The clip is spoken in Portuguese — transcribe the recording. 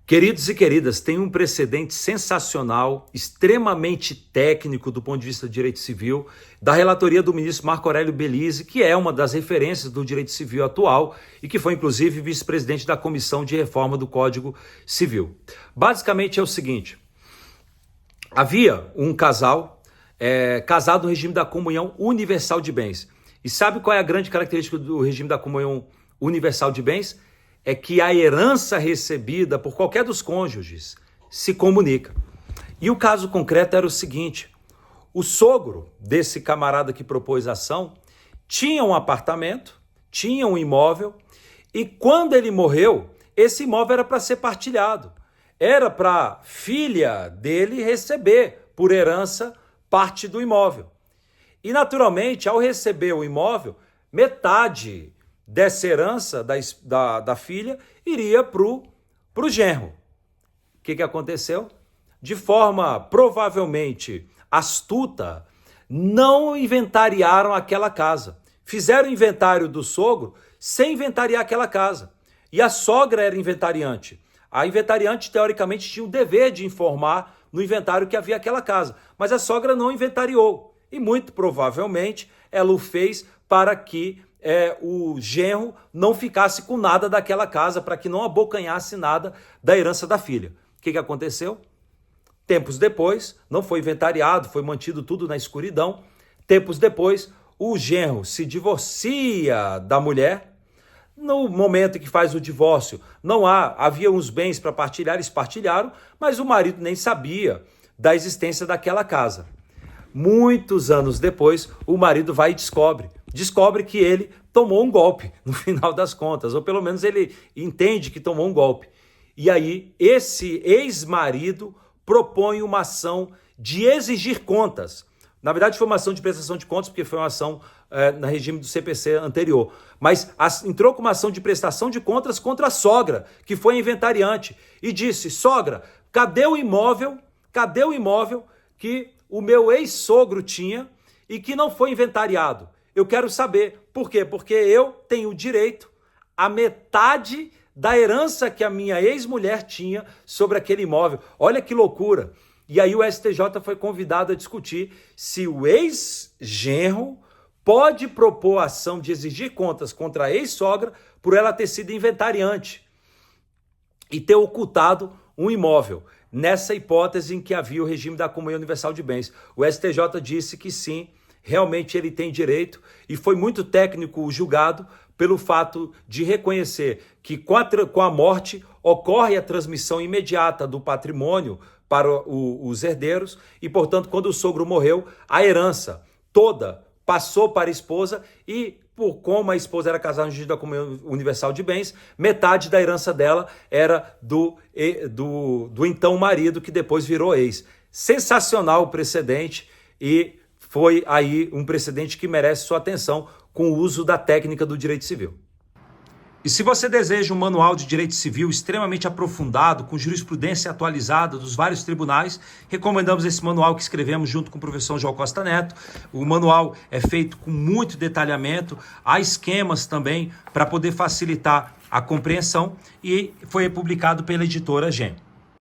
Queridos e queridas, tem um precedente sensacional, extremamente técnico do ponto de vista do direito civil, da relatoria do ministro Marco Aurélio Belize, que é uma das referências do direito civil atual e que foi inclusive vice-presidente da Comissão de Reforma do Código Civil. Basicamente é o seguinte: havia um casal casado no regime da comunhão universal de bens. E sabe qual é a grande característica do regime da comunhão universal de bens? É que a herança recebida por qualquer dos cônjuges se comunica. E o caso concreto era o seguinte: o sogro desse camarada que propôs a ação tinha um apartamento, tinha um imóvel, e quando ele morreu, esse imóvel era para ser partilhado. Era para a filha dele receber, por herança, parte do imóvel. E, naturalmente, ao receber o imóvel, metade dessa herança da filha iria para o genro. O que aconteceu? De forma provavelmente astuta, não inventariaram aquela casa. Fizeram o inventário do sogro sem inventariar aquela casa. E a sogra era inventariante. A inventariante, teoricamente, tinha o dever de informar no inventário que havia aquela casa. Mas a sogra não inventariou. E muito provavelmente ela o fez para que o genro não ficasse com nada daquela casa, para que não abocanhasse nada da herança da filha. O que aconteceu? Tempos depois, não foi inventariado, foi mantido tudo na escuridão. Tempos depois, o genro se divorcia da mulher. No momento em que faz o divórcio, havia uns bens para partilhar, eles partilharam, mas o marido nem sabia da existência daquela casa. Muitos anos depois, o marido vai e descobre que ele tomou um golpe, no final das contas, ou pelo menos ele entende que tomou um golpe. E aí, esse ex-marido propõe uma ação de exigir contas. Na verdade, foi uma ação de prestação de contas, porque foi uma ação no regime do CPC anterior. Mas entrou com uma ação de prestação de contas contra a sogra, que foi a inventariante, e disse: sogra, cadê o imóvel que o meu ex-sogro tinha e que não foi inventariado? Eu quero saber. Por quê? Porque eu tenho direito à metade da herança que a minha ex-mulher tinha sobre aquele imóvel. Olha que loucura. E aí o STJ foi convidado a discutir se o ex-genro pode propor ação de exigir contas contra a ex-sogra por ela ter sido inventariante e ter ocultado um imóvel, nessa hipótese em que havia o regime da comunhão universal de bens. O STJ disse que sim, realmente ele tem direito, e foi muito técnico o julgado pelo fato de reconhecer que com a morte ocorre a transmissão imediata do patrimônio para os herdeiros e, portanto, quando o sogro morreu, a herança toda passou para a esposa e, como a esposa era casada no regime da comunhão universal de bens, metade da herança dela era do então marido, que depois virou ex. Sensacional o precedente, e foi aí um precedente que merece sua atenção com o uso da técnica do direito civil. E se você deseja um manual de direito civil extremamente aprofundado, com jurisprudência atualizada dos vários tribunais, recomendamos esse manual que escrevemos junto com o professor João Costa Neto. O manual é feito com muito detalhamento, há esquemas também para poder facilitar a compreensão, e foi publicado pela editora GEM.